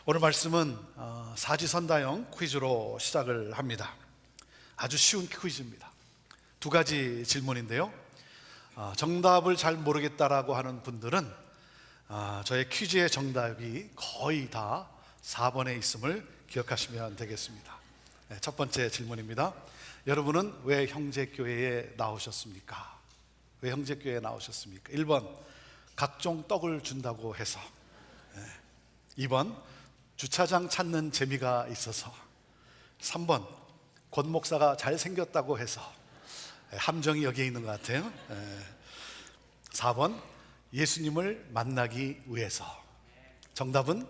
오늘 말씀은 사지선다형 퀴즈로 시작을 합니다. 아주 쉬운 퀴즈입니다. 두 가지 질문인데요, 정답을 잘 모르겠다라고 하는 분들은 저의 퀴즈의 정답이 거의 다 4번에 있음을 기억하시면 되겠습니다. 첫 번째 질문입니다. 여러분은 왜 형제교회에 나오셨습니까? 왜 형제교회에 나오셨습니까? 1번, 각종 떡을 준다고 해서. 2번, 주차장 찾는 재미가 있어서. 3번, 권 목사가 잘생겼다고 해서. 함정이 여기에 있는 것 같아요. 4번, 예수님을 만나기 위해서. 정답은?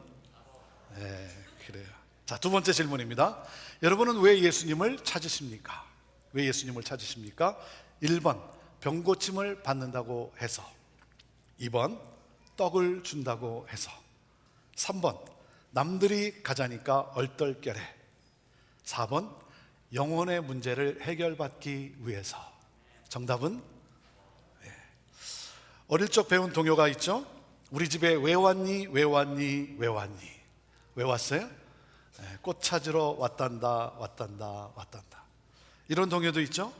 그래요. 자, 두 번째 질문입니다. 여러분은 왜 예수님을 찾으십니까? 왜 예수님을 찾으십니까? 1번, 병고침을 받는다고 해서. 2번, 떡을 준다고 해서. 3번, 남들이 가자니까 얼떨결에. 4번, 영혼의 문제를 해결받기 위해서. 정답은? 어릴 적 배운 동요가 있죠? 우리 집에 왜 왔니? 왜 왔니? 왜 왔니? 왜 왔어요? 꽃 찾으러 왔단다, 왔단다, 왔단다. 이런 동요도 있죠?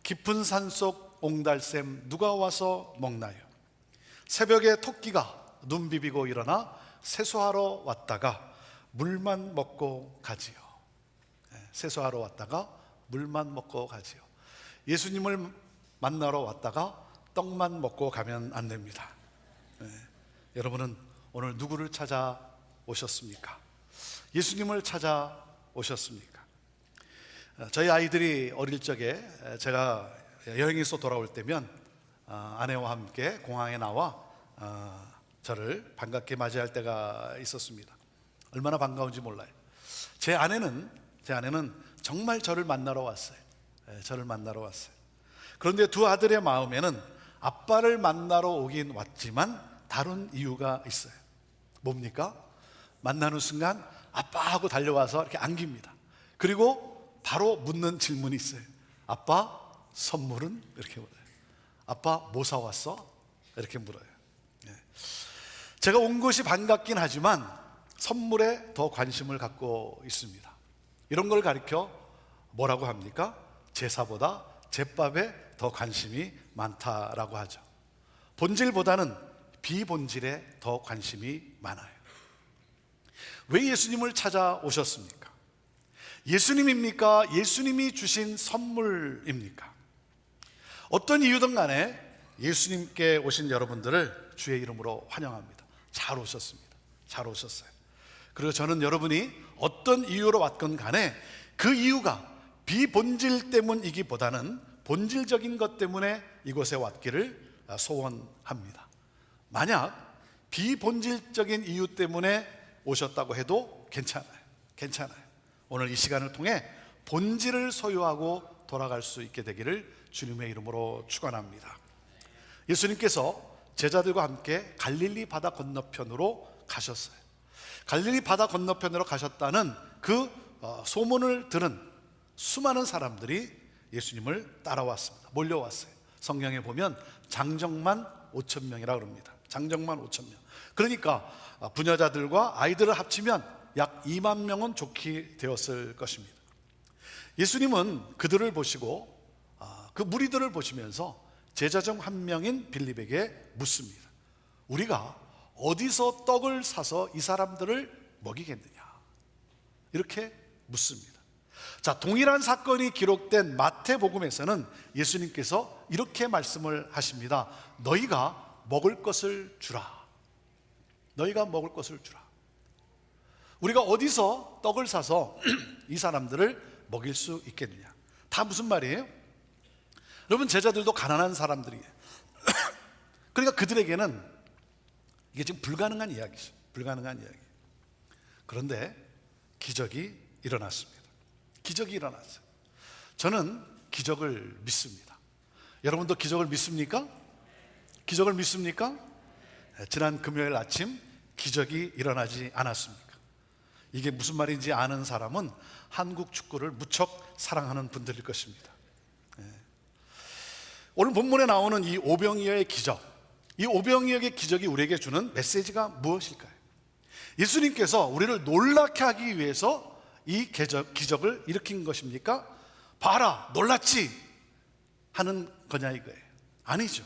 깊은 산속 옹달샘 누가 와서 먹나요? 새벽에 토끼가 눈 비비고 일어나 세수하러 왔다가 물만 먹고 가지요. 세수하러 왔다가 물만 먹고 가지요. 예수님을 만나러 왔다가 떡만 먹고 가면 안 됩니다. 여러분은 오늘 누구를 찾아오셨습니까? 예수님을 찾아오셨습니까? 저희 아이들이 어릴 적에 제가 여행에서 돌아올 때면 아내와 함께 공항에 나와 저를 반갑게 맞이할 때가 있었습니다. 얼마나 반가운지 몰라요. 제 아내는 정말 저를 만나러 왔어요. 저를 만나러 왔어요. 그런데 두 아들의 마음에는 아빠를 만나러 오긴 왔지만 다른 이유가 있어요. 뭡니까? 만나는 순간 아빠 하고 달려와서 이렇게 안깁니다. 그리고 바로 묻는 질문이 있어요. 아빠, 선물은? 이렇게 물어요. 아빠, 뭐 사왔어? 이렇게 물어요. 제가 온 것이 반갑긴 하지만 선물에 더 관심을 갖고 있습니다. 이런 걸 가리켜 뭐라고 합니까? 제사보다 제밥에 더 관심이 많다라고 하죠. 본질보다는 비본질에 더 관심이 많아요. 왜 예수님을 찾아오셨습니까? 예수님입니까? 예수님이 주신 선물입니까? 어떤 이유든 간에 예수님께 오신 여러분들을 주의 이름으로 환영합니다. 잘 오셨습니다. 잘 오셨어요. 그리고 저는 여러분이 어떤 이유로 왔건 간에 그 이유가 비본질 때문이기보다는 본질적인 것 때문에 이곳에 왔기를 소원합니다. 만약 비본질적인 이유 때문에 오셨다고 해도 괜찮아요. 오늘 이 시간을 통해 본질을 소유하고 돌아갈 수 있게 되기를 주님의 이름으로 축원합니다. 예수님께서 제자들과 함께 갈릴리 바다 건너편으로 가셨어요. 갈릴리 바다 건너편으로 가셨다는 그 소문을 들은 수많은 사람들이 예수님을 따라왔습니다. 몰려왔어요. 성경에 보면 장정만 5천 명이라고 합니다. 장정만 5천 명. 그러니까 부녀자들과 아이들을 합치면 약 2만 명은 좋게 되었을 것입니다. 예수님은 그들을 보시고 그 무리들을 보시면서 제자 중 한 명인 빌립에게 묻습니다. 우리가 어디서 떡을 사서 이 사람들을 먹이겠느냐? 이렇게 묻습니다. 자, 동일한 사건이 기록된 마태복음에서는 예수님께서 이렇게 말씀을 하십니다. 너희가 먹을 것을 주라. 너희가 먹을 것을 주라. 우리가 어디서 떡을 사서 이 사람들을 먹일 수 있겠느냐? 다 무슨 말이에요? 여러분, 제자들도 가난한 사람들이에요. 그러니까 그들에게는 이게 지금 불가능한 이야기죠. 불가능한 이야기. 그런데 기적이 일어났습니다. 기적이 일어났어요. 저는 기적을 믿습니다. 여러분도 기적을 믿습니까? 기적을 믿습니까? 지난 금요일 아침 기적이 일어나지 않았습니까? 이게 무슨 말인지 아는 사람은 한국 축구를 무척 사랑하는 분들일 것입니다. 오늘 본문에 나오는 이 오병이어의 기적, 이 오병이어의 기적이 우리에게 주는 메시지가 무엇일까요? 예수님께서 우리를 놀라게 하기 위해서 이 기적을 일으킨 것입니까? 봐라, 놀랐지? 하는 거냐 이거예요. 아니죠.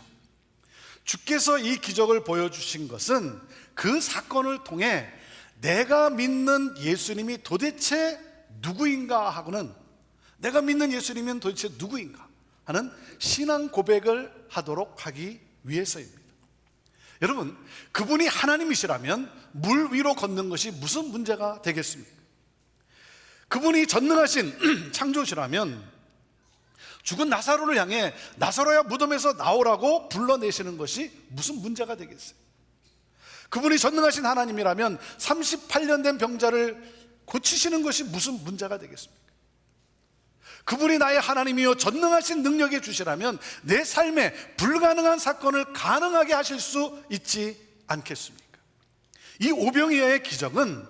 주께서 이 기적을 보여주신 것은 그 사건을 통해 내가 믿는 예수님이 도대체 누구인가 하고는, 내가 믿는 예수님은 도대체 누구인가 하는 신앙 고백을 하도록 하기 위해서입니다. 여러분, 그분이 하나님이시라면 물 위로 걷는 것이 무슨 문제가 되겠습니까? 그분이 전능하신 창조주라면 죽은 나사로를 향해 나사로야 무덤에서 나오라고 불러내시는 것이 무슨 문제가 되겠어요? 그분이 전능하신 하나님이라면 38년 된 병자를 고치시는 것이 무슨 문제가 되겠습니까? 그분이 나의 하나님이요 전능하신 능력의 주시라면 내 삶에 불가능한 사건을 가능하게 하실 수 있지 않겠습니까? 이 오병이어의 기적은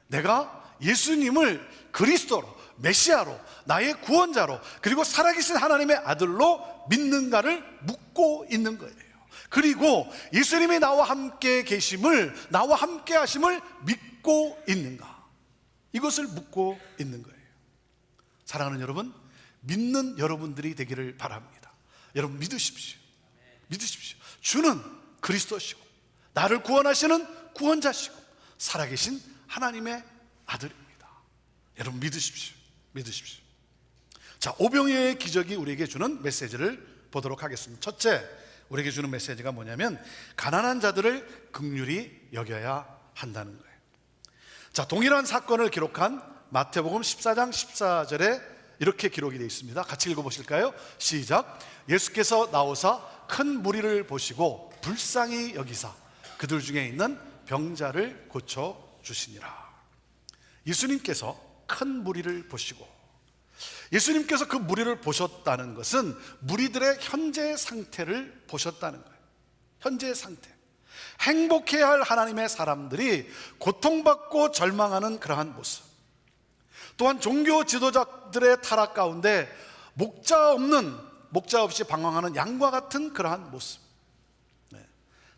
내가 예수님을 그리스도로, 메시아로, 나의 구원자로, 그리고 살아계신 하나님의 아들로 믿는가를 묻고 있는 거예요. 그리고 예수님이 나와 함께 계심을, 나와 함께 하심을 믿고 있는가, 이것을 묻고 있는 거예요. 사랑하는 여러분, 믿는 여러분들이 되기를 바랍니다. 여러분 믿으십시오. 믿으십시오. 주는 그리스도시고 나를 구원하시는 구원자시고 살아계신 하나님의 아들입니다. 여러분 믿으십시오. 믿으십시오. 자, 오병이어의 기적이 우리에게 주는 메시지를 보도록 하겠습니다. 첫째, 우리에게 주는 메시지가 뭐냐면 가난한 자들을 긍휼히 여겨야 한다는 거예요. 자, 동일한 사건을 기록한 마태복음 14장 14절에 이렇게 기록이 되어 있습니다. 같이 읽어보실까요? 시작. 예수께서 나오사 큰 무리를 보시고 불쌍히 여기사 그들 중에 있는 병자를 고쳐주시니라. 예수님께서 큰 무리를 보시고, 예수님께서 그 무리를 보셨다는 것은 무리들의 현재 상태를 보셨다는 거예요. 현재의 상태, 행복해야 할 하나님의 사람들이 고통받고 절망하는 그러한 모습, 또한 종교 지도자들의 타락 가운데 목자 없이 방황하는 양과 같은 그러한 모습.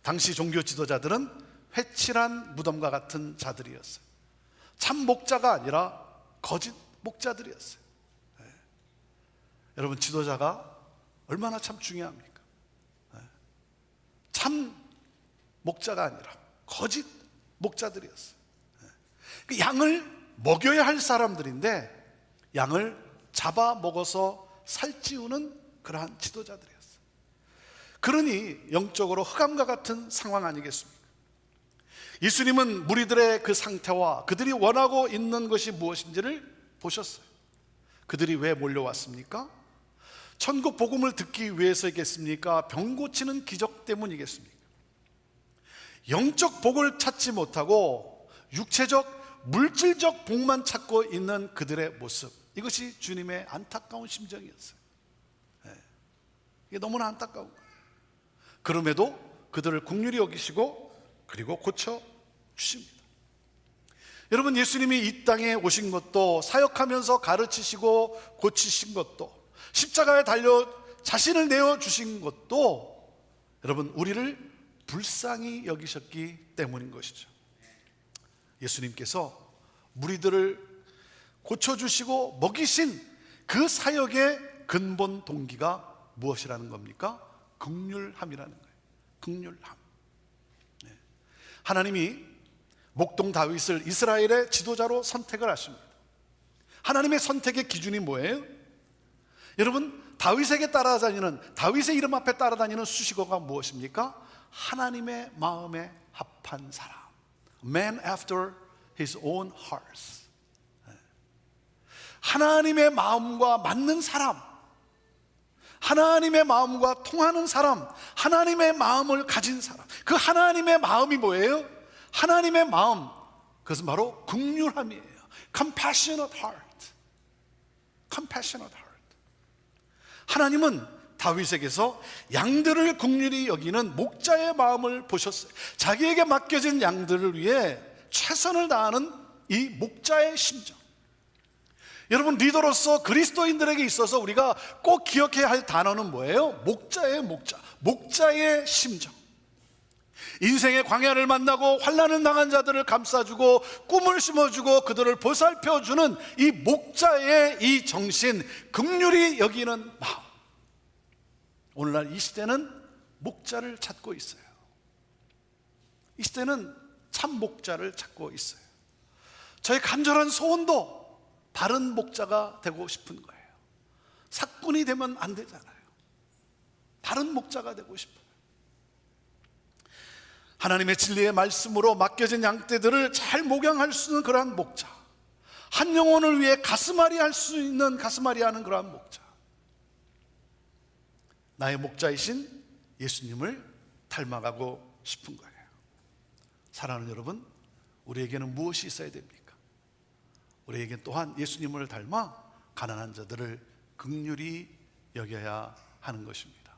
당시 종교 지도자들은 회칠한 무덤과 같은 자들이었어요. 참 목자가 아니라 거짓 목자들이었어요. 여러분, 지도자가 얼마나 참 중요합니까? 참 목자가 아니라 거짓 목자들이었어요. 그 양을 먹여야 할 사람들인데 양을 잡아먹어서 살찌우는 그러한 지도자들이었어요. 그러니 영적으로 흑암과 같은 상황 아니겠습니까? 예수님은 무리들의 그 상태와 그들이 원하고 있는 것이 무엇인지를 보셨어요. 그들이 왜 몰려왔습니까? 천국 복음을 듣기 위해서이겠습니까? 병 고치는 기적 때문이겠습니까? 영적 복을 찾지 못하고 육체적, 물질적 복만 찾고 있는 그들의 모습, 이것이 주님의 안타까운 심정이었어요. 이게 너무나 안타까운 거예요. 그럼에도 그들을 긍휼히 여기시고 그리고 고쳐주십니다. 여러분, 예수님이 이 땅에 오신 것도, 사역하면서 가르치시고 고치신 것도, 십자가에 달려 자신을 내어주신 것도 여러분 우리를 불쌍히 여기셨기 때문인 것이죠. 예수님께서 무리들을 고쳐주시고 먹이신 그 사역의 근본 동기가 무엇이라는 겁니까? 긍휼함이라는 거예요. 긍휼함. 하나님이 목동 다윗을 이스라엘의 지도자로 선택을 하십니다. 하나님의 선택의 기준이 뭐예요? 여러분, 다윗에게 따라다니는, 다윗의 이름 앞에 따라다니는 수식어가 무엇입니까? 하나님의 마음에 합한 사람, Man after his own heart. 하나님의 마음과 맞는 사람, 하나님의 마음과 통하는 사람, 하나님의 마음을 가진 사람. 그 하나님의 마음이 뭐예요? 하나님의 마음, 그것은 바로 긍휼함이에요. Compassionate heart. Compassionate heart. 하나님은 다윗에게서 양들을 긍휼히 여기는 목자의 마음을 보셨어요. 자기에게 맡겨진 양들을 위해 최선을 다하는 이 목자의 심정. 여러분, 리더로서 그리스도인들에게 있어서 우리가 꼭 기억해야 할 단어는 뭐예요? 목자의 목자, 목자의 심정. 인생의 광야를 만나고 환난을 당한 자들을 감싸주고 꿈을 심어주고 그들을 보살펴주는 이 목자의 이 정신, 긍휼히 여기는 마음. 오늘날 이 시대는 목자를 찾고 있어요. 이 시대는 참 목자를 찾고 있어요. 저의 간절한 소원도 바른 목자가 되고 싶은 거예요. 사꾼이 되면 안 되잖아요. 바른 목자가 되고 싶어요. 하나님의 진리의 말씀으로 맡겨진 양떼들을 잘 목양할 수 있는 그러한 목자, 한 영혼을 위해 가슴앓이 할 수 있는 가슴앓이 하는 그러한 목자, 나의 목자이신 예수님을 닮아가고 싶은 거예요. 사랑하는 여러분, 우리에게는 무엇이 있어야 됩니까? 우리에겐 또한 예수님을 닮아 가난한 자들을 긍휼히 여겨야 하는 것입니다.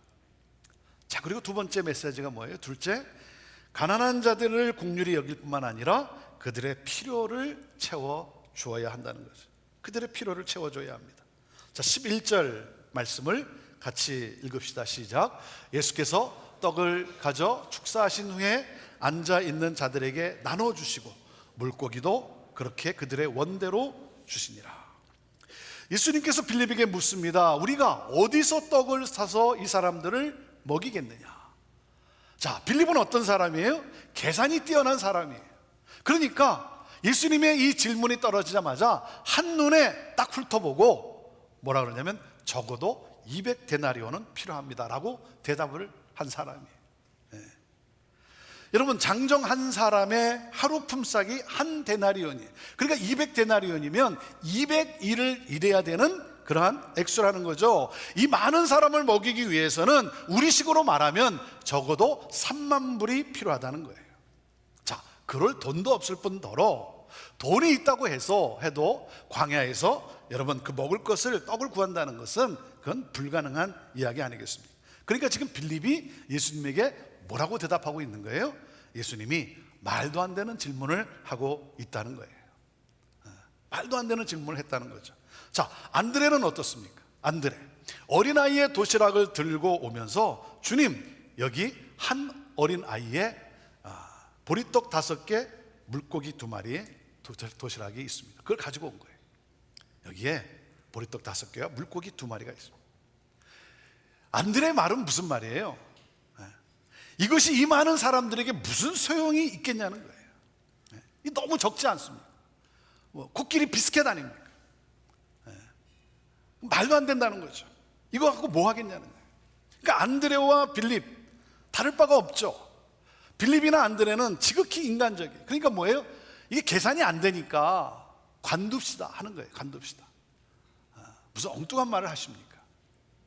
자, 그리고 두 번째 메시지가 뭐예요? 둘째, 가난한 자들을 긍휼히 여길 뿐만 아니라 그들의 필요를 채워 주어야 한다는 거죠. 그들의 필요를 채워줘야 합니다. 자, 11절 말씀을 같이 읽읍시다. 시작. 예수께서 떡을 가져 축사하신 후에 앉아있는 자들에게 나눠주시고 물고기도 그렇게 그들의 원대로 주시니라. 예수님께서 빌립에게 묻습니다. 우리가 어디서 떡을 사서 이 사람들을 먹이겠느냐? 자, 빌립은 어떤 사람이에요? 계산이 뛰어난 사람이에요. 그러니까 예수님의 이 질문이 떨어지자마자 한눈에 딱 훑어보고 뭐라 그러냐면 적어도 200데나리온은 필요합니다 라고 대답을 한 사람이에요. 여러분, 장정 한 사람의 하루 품삯이 한 데나리온이에요. 그러니까 200데나리온이면 200일을 일해야 되는 그러한 액수라는 거죠. 이 많은 사람을 먹이기 위해서는 우리식으로 말하면 적어도 3만 불이 필요하다는 거예요. 자, 그럴 돈도 없을 뿐더러 돈이 있다고 해도 광야에서 여러분 그 먹을 것을 떡을 구한다는 것은 그건 불가능한 이야기 아니겠습니까? 그러니까 지금 빌립이 예수님에게 뭐라고 대답하고 있는 거예요? 예수님이 말도 안 되는 질문을 하고 있다는 거예요. 말도 안 되는 질문을 했다는 거죠. 자, 안드레는 어떻습니까? 안드레, 어린아이의 도시락을 들고 오면서 주님, 여기 한 어린아이의 보리떡 5개, 물고기 2마리의 도시락이 있습니다. 그걸 가지고 온 거예요. 여기에 보리떡 5개와 물고기 2마리가 있습니다. 안드레의 말은 무슨 말이에요? 이것이 이 많은 사람들에게 무슨 소용이 있겠냐는 거예요. 이 너무 적지 않습니까? 코끼리 비스켓 아닙니까? 말도 안 된다는 거죠. 이거 갖고 뭐 하겠냐는 거예요. 그러니까 안드레와 빌립 다를 바가 없죠. 빌립이나 안드레는 지극히 인간적이에요. 그러니까 뭐예요? 이게 계산이 안 되니까 관둡시다 하는 거예요. 관둡시다. 무슨 엉뚱한 말을 하십니까?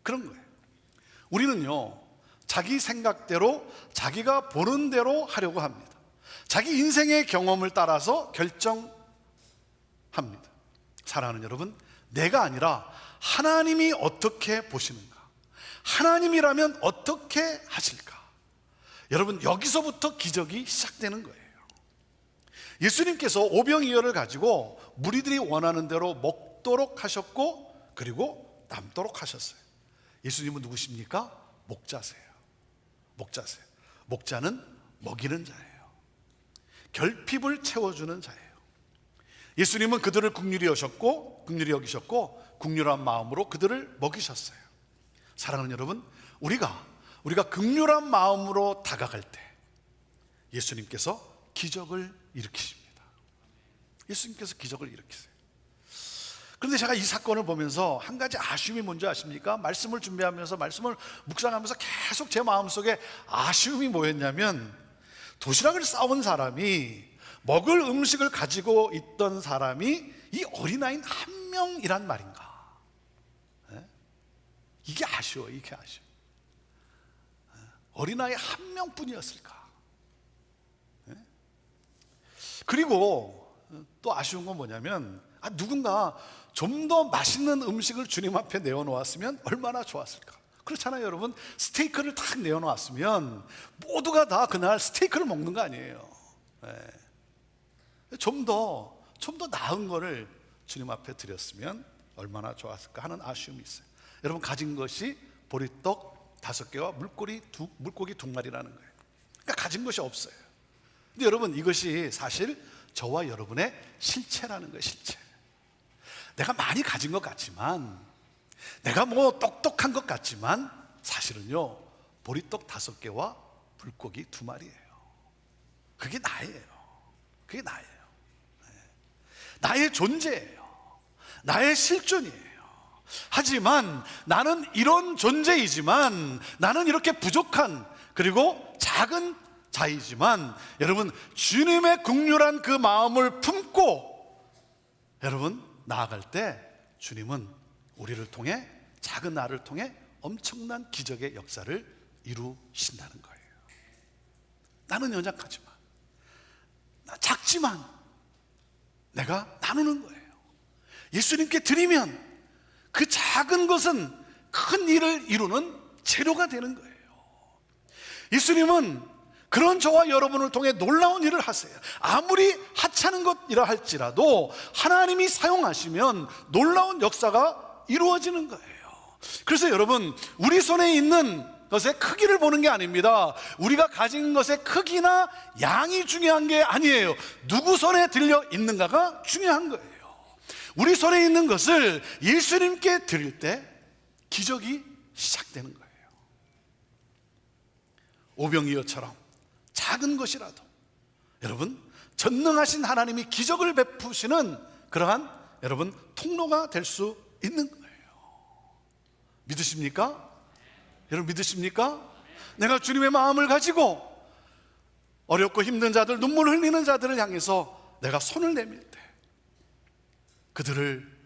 그런 거예요. 우리는요, 자기 생각대로 자기가 보는 대로 하려고 합니다. 자기 인생의 경험을 따라서 결정합니다. 사랑하는 여러분, 내가 아니라 하나님이 어떻게 보시는가, 하나님이라면 어떻게 하실까? 여러분, 여기서부터 기적이 시작되는 거예요. 예수님께서 오병이어를 가지고 무리들이 원하는 대로 먹도록 하셨고 그리고 남도록 하셨어요. 예수님은 누구십니까? 목자세요. 목자세요. 목자는 먹이는 자예요. 결핍을 채워주는 자예요. 예수님은 그들을 긍휼히 여기셨고 긍휼한 마음으로 그들을 먹이셨어요. 사랑하는 여러분, 우리가 긍휼한 마음으로 다가갈 때 예수님께서 기적을 일으키십니다. 예수님께서 기적을 일으키세요. 그런데 제가 이 사건을 보면서 한 가지 아쉬움이 뭔지 아십니까? 말씀을 준비하면서 말씀을 묵상하면서 계속 제 마음속에 아쉬움이 뭐였냐면, 도시락을 싸온 사람이, 먹을 음식을 가지고 있던 사람이 이 어린아이는 한 명이란 말인가? 이게 아쉬워요. 이게 아쉬워. 어린아이 한 명뿐이었을까? 그리고 또 아쉬운 건 뭐냐면, 누군가 좀 더 맛있는 음식을 주님 앞에 내어놓았으면 얼마나 좋았을까? 그렇잖아요, 여러분. 스테이크를 딱 내어놓았으면 모두가 다 그날 스테이크를 먹는 거 아니에요. 좀 더 나은 거를 주님 앞에 드렸으면 얼마나 좋았을까 하는 아쉬움이 있어요. 여러분, 가진 것이 보리떡 5개와 물고기 2마리라는 거예요. 그러니까 가진 것이 없어요. 근데 여러분, 이것이 사실 저와 여러분의 실체라는 거예요. 실체. 내가 많이 가진 것 같지만, 내가 뭐 똑똑한 것 같지만 사실은요, 보리떡 5개와 불고기 2마리예요. 그게 나예요. 그게 나예요. 나의 존재예요. 나의 실존이에요. 하지만 나는 이런 존재이지만, 나는 이렇게 부족한, 그리고 작은 자이지만, 여러분, 주님의 긍휼한 그 마음을 품고 여러분 나아갈 때 주님은 우리를 통해, 작은 나를 통해 엄청난 기적의 역사를 이루신다는 거예요. 나는 연약하지만, 작지만 내가 나누는 거예요. 예수님께 드리면 그 작은 것은 큰 일을 이루는 재료가 되는 거예요. 예수님은 그런 저와 여러분을 통해 놀라운 일을 하세요. 아무리 하찮은 것이라 할지라도 하나님이 사용하시면 놀라운 역사가 이루어지는 거예요. 그래서 여러분, 우리 손에 있는 것의 크기를 보는 게 아닙니다. 우리가 가진 것의 크기나 양이 중요한 게 아니에요. 누구 손에 들려 있는가가 중요한 거예요. 우리 손에 있는 것을 예수님께 드릴 때 기적이 시작되는 거예요. 오병이어처럼 작은 것이라도 여러분, 전능하신 하나님이 기적을 베푸시는 그러한 여러분 통로가 될 수 있는 거예요. 믿으십니까? 여러분, 믿으십니까? 내가 주님의 마음을 가지고 어렵고 힘든 자들, 눈물 흘리는 자들을 향해서 내가 손을 내밀 때, 그들을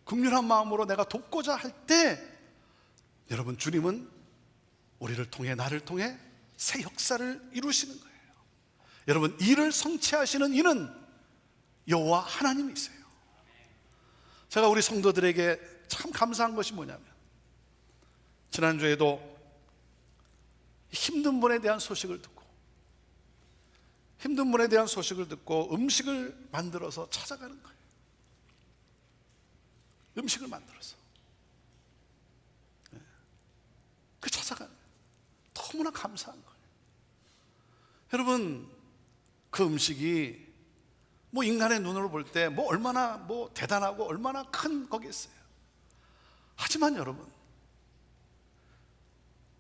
긍휼한 마음으로 내가 돕고자 할 때, 여러분, 주님은 우리를 통해, 나를 통해 새 역사를 이루시는 거예요. 여러분, 이를 성취하시는 이는 여호와 하나님이세요. 제가 우리 성도들에게 참 감사한 것이 뭐냐면, 지난주에도 힘든 분에 대한 소식을 듣고, 힘든 분에 대한 소식을 듣고 음식을 만들어서 찾아가는 거예요. 음식을 만들어서 그 찾아가는 거예요. 너무나 감사한 거예요. 여러분, 그 음식이 뭐 인간의 눈으로 볼 때 뭐 얼마나 뭐 대단하고 얼마나 큰 거겠어요. 하지만 여러분,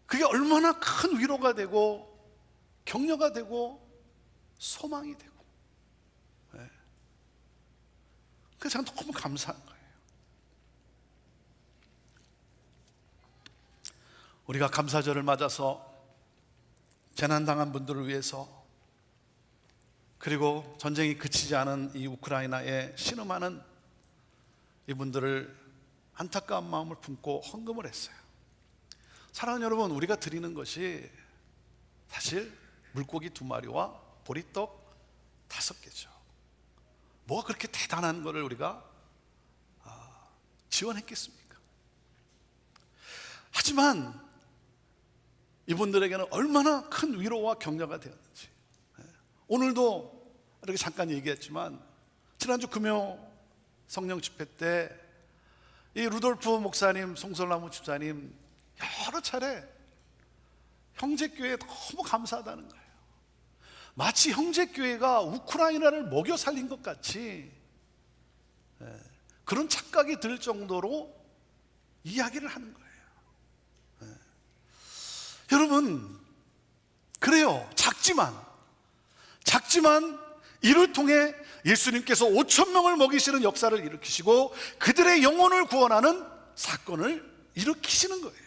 그게 얼마나 큰 위로가 되고 격려가 되고 소망이 되고, 그래서 제가 너무 감사한 거예요. 우리가 감사절을 맞아서 재난당한 분들을 위해서, 그리고 전쟁이 그치지 않은 이 우크라이나에 신음하는 이분들을 안타까운 마음을 품고 헌금을 했어요. 사랑하는 여러분, 우리가 드리는 것이 사실 물고기 2마리와 보리떡 5개죠. 뭐가 그렇게 대단한 것을 우리가 지원했겠습니까? 하지만 이분들에게는 얼마나 큰 위로와 격려가 되었는지, 오늘도 이렇게 잠깐 얘기했지만, 지난주 금요 성령 집회 때 이 루돌프 목사님, 송설나무 집사님 여러 차례 형제교회에 너무 감사하다는 거예요. 마치 형제교회가 우크라이나를 먹여 살린 것 같이 그런 착각이 들 정도로 이야기를 하는 거예요. 여러분, 그래요. 작지만 이를 통해 예수님께서 5,000명을 먹이시는 역사를 일으키시고 그들의 영혼을 구원하는 사건을 일으키시는 거예요.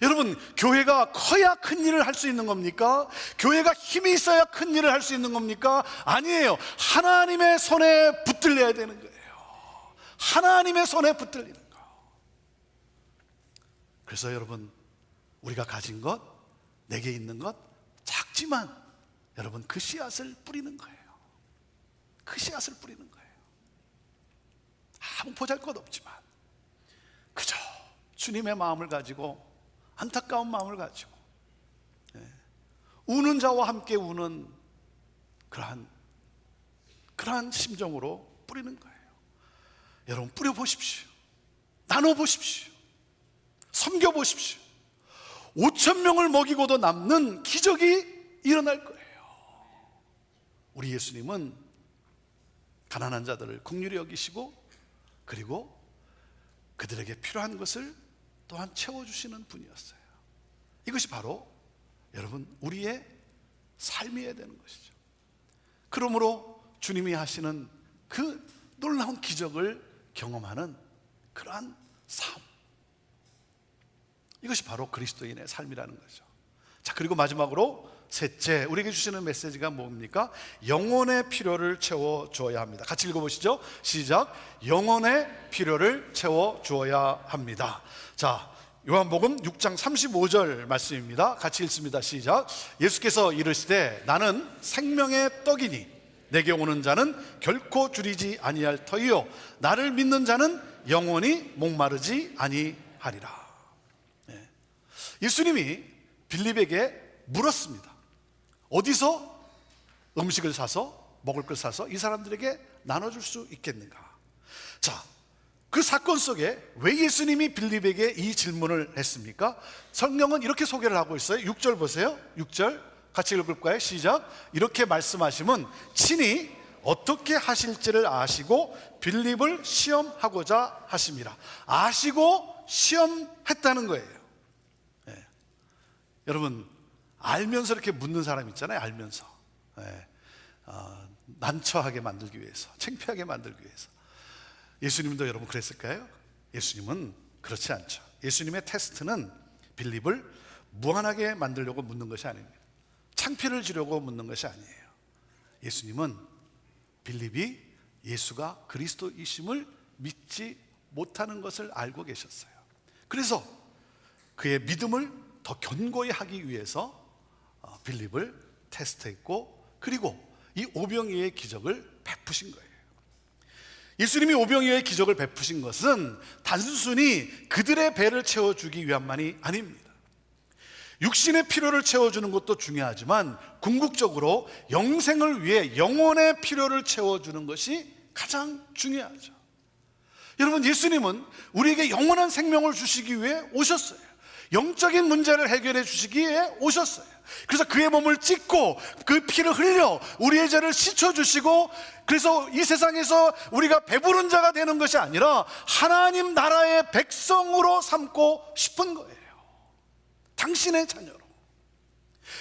여러분, 교회가 커야 큰 일을 할 수 있는 겁니까? 교회가 힘이 있어야 큰 일을 할 수 있는 겁니까? 아니에요. 하나님의 손에 붙들려야 되는 거예요. 하나님의 손에 붙들리는 거. 그래서 여러분, 우리가 가진 것, 내게 있는 것 작지만 여러분, 그 씨앗을 뿌리는 거예요. 그 씨앗을 뿌리는 거예요. 아무 보잘것 없지만 그저 주님의 마음을 가지고, 안타까운 마음을 가지고 우는 자와 함께 우는 그러한 심정으로 뿌리는 거예요. 여러분, 뿌려보십시오. 나눠보십시오. 섬겨보십시오. 5,000명을 먹이고도 남는 기적이 일어날 거예요. 우리 예수님은 가난한 자들을 긍휼히 여기시고 그리고 그들에게 필요한 것을 또한 채워주시는 분이었어요. 이것이 바로 여러분 우리의 삶이어야 되는 것이죠. 그러므로 주님이 하시는 그 놀라운 기적을 경험하는 그러한 삶, 이것이 바로 그리스도인의 삶이라는 거죠. 자, 그리고 마지막으로 셋째, 우리에게 주시는 메시지가 뭡니까? 영혼의 필요를 채워주어야 합니다. 같이 읽어보시죠. 시작. 영혼의 필요를 채워주어야 합니다. 자, 요한복음 6장 35절 말씀입니다. 같이 읽습니다. 시작. 예수께서 이르시되 나는 생명의 떡이니 내게 오는 자는 결코 줄이지 아니할 터이요 나를 믿는 자는 영원히 목마르지 아니하리라. 예수님이 빌립에게 물었습니다. 어디서 음식을 사서 먹을 걸 사서 이 사람들에게 나눠줄 수 있겠는가? 자, 그 사건 속에 왜 예수님이 빌립에게 이 질문을 했습니까? 성경은 이렇게 소개를 하고 있어요. 6절 보세요. 6절 같이 읽을까요? 시작. 이렇게 말씀하시면 친히 어떻게 하실지를 아시고 빌립을 시험하고자 하심이라. 아시고 시험했다는 거예요. 네. 여러분 알면서 이렇게 묻는 사람 있잖아요. 알면서 난처하게 만들기 위해서, 창피하게 만들기 위해서. 예수님도 여러분 그랬을까요? 예수님은 그렇지 않죠. 예수님의 테스트는 빌립을 무한하게 만들려고 묻는 것이 아닙니다. 창피를 주려고 묻는 것이 아니에요. 예수님은 빌립이 예수가 그리스도이심을 믿지 못하는 것을 알고 계셨어요. 그래서 그의 믿음을 더 견고히 하기 위해서 빌립을 테스트했고 그리고 이 오병이어의 기적을 베푸신 거예요. 예수님이 오병이어의 기적을 베푸신 것은 단순히 그들의 배를 채워주기 위함만이 아닙니다. 육신의 필요를 채워주는 것도 중요하지만 궁극적으로 영생을 위해 영혼의 필요를 채워주는 것이 가장 중요하죠. 여러분 예수님은 우리에게 영원한 생명을 주시기 위해 오셨어요. 영적인 문제를 해결해 주시기 위해 오셨어요. 그래서 그의 몸을 찢고 그 피를 흘려 우리의 죄를 씻어주시고 그래서 이 세상에서 우리가 배부른 자가 되는 것이 아니라 하나님 나라의 백성으로 삼고 싶은 거예요. 당신의 자녀로.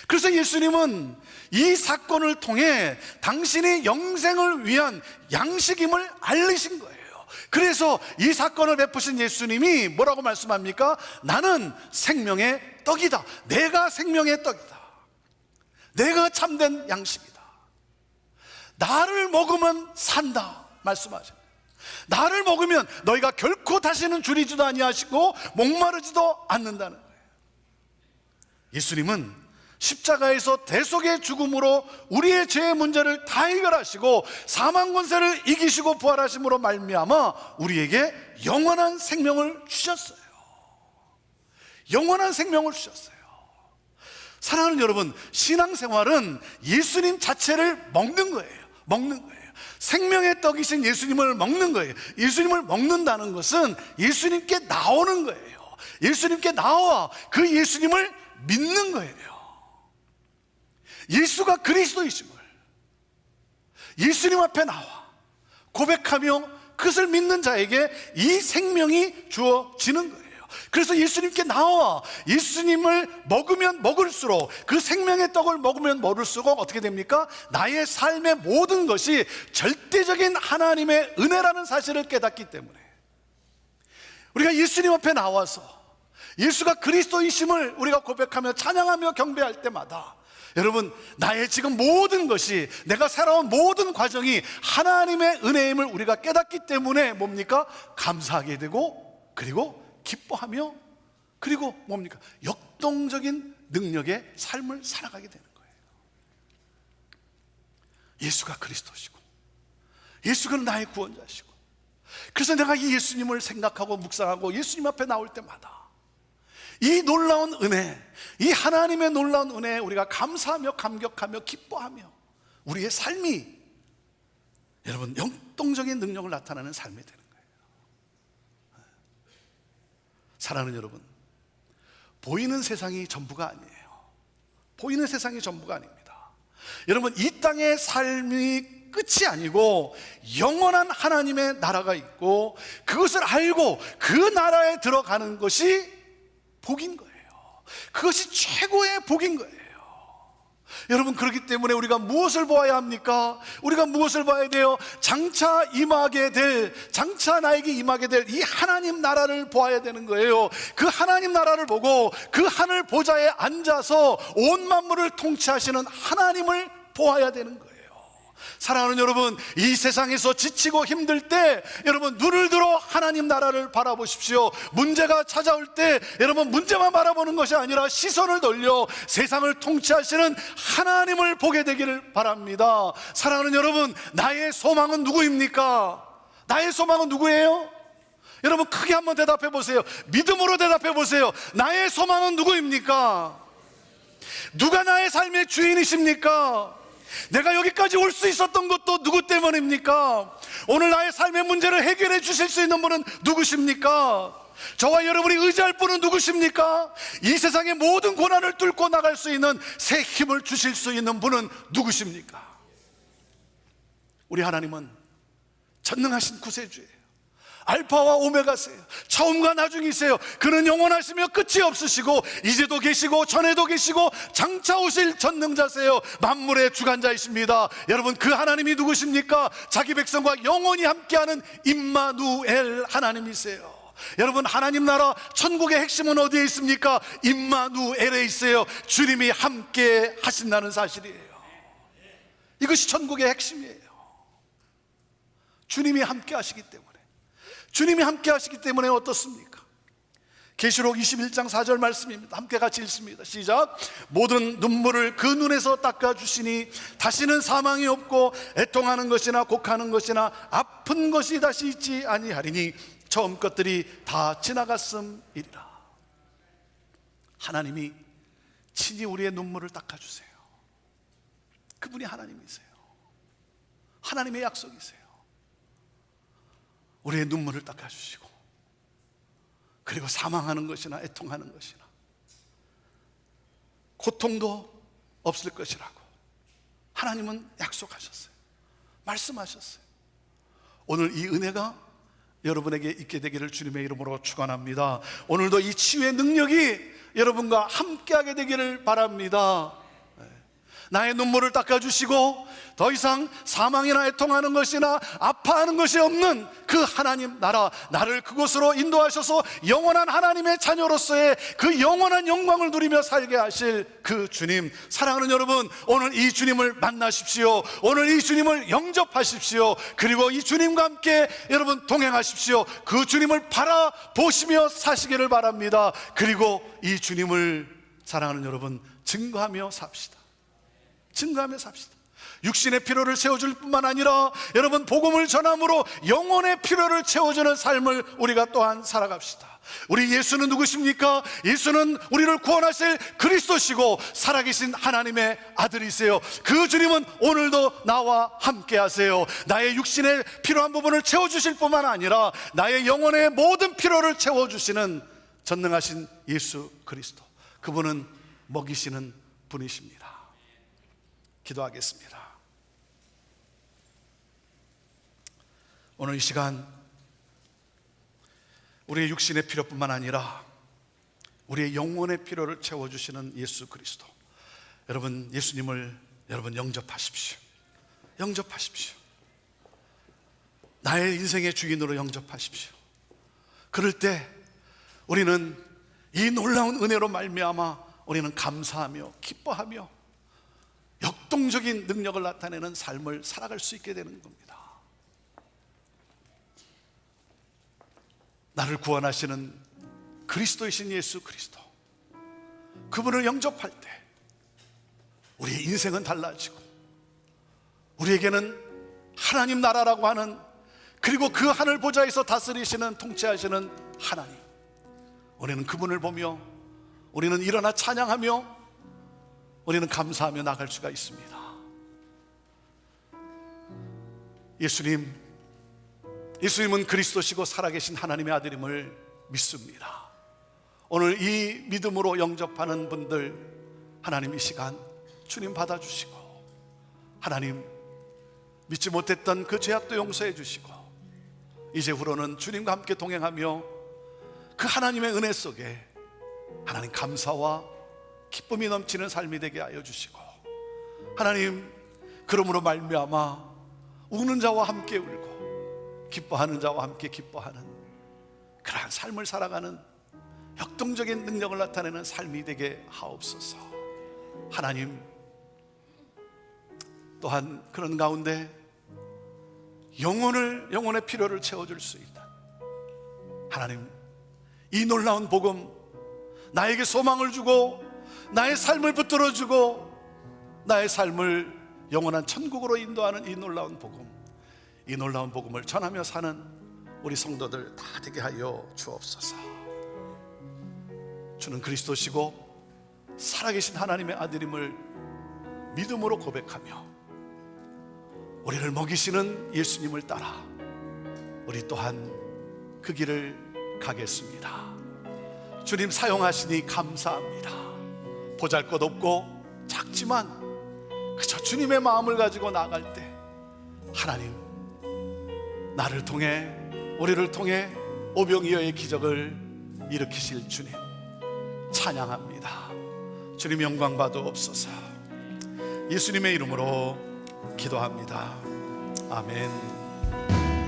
그래서 예수님은 이 사건을 통해 당신이 영생을 위한 양식임을 알리신 거예요. 그래서 이 사건을 베푸신 예수님이 뭐라고 말씀합니까? 나는 생명의 떡이다. 내가 생명의 떡이다. 내가 참된 양식이다. 나를 먹으면 산다 말씀하십니다. 나를 먹으면 너희가 결코 다시는 줄이지도 아니하시고 목마르지도 않는다는 거예요. 예수님은 십자가에서 대속의 죽음으로 우리의 죄의 문제를 다 해결하시고 사망 권세를 이기시고 부활하심으로 말미암아 우리에게 영원한 생명을 주셨어요. 영원한 생명을 주셨어요. 사랑하는 여러분, 신앙생활은 예수님 자체를 먹는 거예요. 먹는 거예요. 생명의 떡이신 예수님을 먹는 거예요. 예수님을 먹는다는 것은 예수님께 나오는 거예요. 예수님께 나와 그 예수님을 믿는 거예요. 예수가 그리스도이심을 예수님 앞에 나와 고백하며 그것을 믿는 자에게 이 생명이 주어지는 거예요. 그래서 예수님께 나와 예수님을 먹으면 먹을수록 그 생명의 떡을 먹으면 먹을수록 어떻게 됩니까? 나의 삶의 모든 것이 절대적인 하나님의 은혜라는 사실을 깨닫기 때문에 우리가 예수님 앞에 나와서 예수가 그리스도이심을 우리가 고백하며 찬양하며 경배할 때마다 여러분 나의 지금 모든 것이 내가 살아온 모든 과정이 하나님의 은혜임을 우리가 깨닫기 때문에 뭡니까? 감사하게 되고 그리고 기뻐하며 그리고 뭡니까? 역동적인 능력의 삶을 살아가게 되는 거예요. 예수가 그리스도시고 예수가 나의 구원자시고 그래서 내가 이 예수님을 생각하고 묵상하고 예수님 앞에 나올 때마다 이 놀라운 은혜, 이 하나님의 놀라운 은혜에 우리가 감사하며 감격하며 기뻐하며 우리의 삶이 여러분 역동적인 능력을 나타내는 삶이 되는 거예요. 사랑하는 여러분, 보이는 세상이 전부가 아니에요. 보이는 세상이 전부가 아닙니다. 여러분, 이 땅의 삶이 끝이 아니고 영원한 하나님의 나라가 있고, 그것을 알고 그 나라에 들어가는 것이 복인 거예요. 그것이 최고의 복인 거예요. 여러분, 그렇기 때문에 우리가 무엇을 보아야 합니까? 우리가 무엇을 봐야 돼요? 장차 나에게 임하게 될 이 하나님 나라를 보아야 되는 거예요. 그 하나님 나라를 보고 그 하늘 보좌에 앉아서 온 만물을 통치하시는 하나님을 보아야 되는 거예요. 사랑하는 여러분, 이 세상에서 지치고 힘들 때 여러분, 눈을 들어 하나님 나라를 바라보십시오. 문제가 찾아올 때 여러분, 문제만 바라보는 것이 아니라 시선을 돌려 세상을 통치하시는 하나님을 보게 되기를 바랍니다. 사랑하는 여러분, 나의 소망은 누구입니까? 나의 소망은 누구예요? 여러분, 크게 한번 대답해 보세요. 믿음으로 대답해 보세요. 나의 소망은 누구입니까? 누가 나의 삶의 주인이십니까? 내가 여기까지 올 수 있었던 것도 누구 때문입니까? 오늘 나의 삶의 문제를 해결해 주실 수 있는 분은 누구십니까? 저와 여러분이 의지할 분은 누구십니까? 이 세상의 모든 고난을 뚫고 나갈 수 있는 새 힘을 주실 수 있는 분은 누구십니까? 우리 하나님은 전능하신 구세주예요. 알파와 오메가세요. 처음과 나중이세요. 그는 영원하시며 끝이 없으시고 이제도 계시고 전에도 계시고 장차 오실 전능자세요. 만물의 주관자이십니다. 여러분, 그 하나님이 누구십니까? 자기 백성과 영원히 함께하는 임마누엘 하나님이세요. 여러분, 하나님 나라 천국의 핵심은 어디에 있습니까? 임마누엘에 있어요. 주님이 함께 하신다는 사실이에요. 이것이 천국의 핵심이에요. 주님이 함께 하시기 때문에. 주님이 함께 하시기 때문에 어떻습니까? 계시록 21장 4절 말씀입니다. 함께 같이 읽습니다. 시작. 모든 눈물을 그 눈에서 닦아주시니 다시는 사망이 없고 애통하는 것이나 곡하는 것이나 아픈 것이 다시 있지 아니하리니 처음 것들이 다 지나갔음이리라. 하나님이 친히 우리의 눈물을 닦아주세요. 그분이 하나님이세요. 하나님의 약속이세요. 우리의 눈물을 닦아주시고, 그리고 사망하는 것이나 애통하는 것이나 고통도 없을 것이라고 하나님은 약속하셨어요. 말씀하셨어요. 오늘 이 은혜가 여러분에게 있게 되기를 주님의 이름으로 축원합니다. 오늘도 이 치유의 능력이 여러분과 함께하게 되기를 바랍니다. 나의 눈물을 닦아주시고 더 이상 사망이나 애통하는 것이나 아파하는 것이 없는 그 하나님 나라, 나를 그곳으로 인도하셔서 영원한 하나님의 자녀로서의 그 영원한 영광을 누리며 살게 하실 그 주님, 사랑하는 여러분, 오늘 이 주님을 만나십시오. 오늘 이 주님을 영접하십시오. 그리고 이 주님과 함께 여러분 동행하십시오. 그 주님을 바라보시며 사시기를 바랍니다. 그리고 이 주님을, 사랑하는 여러분, 증거하며 삽시다. 증거하며 삽시다. 육신의 필요를 채워줄 뿐만 아니라 여러분, 복음을 전함으로 영혼의 필요를 채워주는 삶을 우리가 또한 살아갑시다. 우리 예수는 누구십니까? 예수는 우리를 구원하실 그리스도시고 살아계신 하나님의 아들이세요. 그 주님은 오늘도 나와 함께 하세요. 나의 육신의 필요한 부분을 채워주실 뿐만 아니라 나의 영혼의 모든 필요를 채워주시는 전능하신 예수 그리스도, 그분은 먹이시는 분이십니다. 기도하겠습니다. 오늘 이 시간 우리의 육신의 필요뿐만 아니라 우리의 영혼의 필요를 채워주시는 예수 그리스도, 여러분, 예수님을 여러분 영접하십시오. 영접하십시오. 나의 인생의 주인으로 영접하십시오. 그럴 때 우리는 이 놀라운 은혜로 말미암아 우리는 감사하며 기뻐하며 역동적인 능력을 나타내는 삶을 살아갈 수 있게 되는 겁니다. 나를 구원하시는 그리스도이신 예수 그리스도, 그분을 영접할 때 우리의 인생은 달라지고 우리에게는 하나님 나라라고 하는, 그리고 그 하늘 보좌에서 다스리시는, 통치하시는 하나님, 우리는 그분을 보며 우리는 일어나 찬양하며 우리는 감사하며 나갈 수가 있습니다. 예수님은 그리스도시고 살아계신 하나님의 아들임을 믿습니다. 오늘 이 믿음으로 영접하는 분들, 하나님 이 시간 주님 받아주시고, 하나님 믿지 못했던 그 죄악도 용서해 주시고, 이제후로는 주님과 함께 동행하며 그 하나님의 은혜 속에 하나님 감사와 기쁨이 넘치는 삶이 되게 하여 주시고, 하나님 그러므로 말미암아 우는 자와 함께 울고 기뻐하는 자와 함께 기뻐하는 그러한 삶을 살아가는 역동적인 능력을 나타내는 삶이 되게 하옵소서. 하나님 또한 그런 가운데 영혼의 필요를 채워줄 수 있다. 하나님 이 놀라운 복음, 나에게 소망을 주고 나의 삶을 붙들어주고 나의 삶을 영원한 천국으로 인도하는 이 놀라운 복음, 이 놀라운 복음을 전하며 사는 우리 성도들 다 되게 하여 주옵소서. 주는 그리스도시고 살아계신 하나님의 아들임을 믿음으로 고백하며 우리를 먹이시는 예수님을 따라 우리 또한 그 길을 가겠습니다. 주님 사용하시니 감사합니다. 보잘것없고 작지만 그저 주님의 마음을 가지고 나아갈 때 하나님 나를 통해, 우리를 통해 오병이어의 기적을 일으키실 주님 찬양합니다. 주님 영광 받으옵소서. 예수님의 이름으로 기도합니다. 아멘.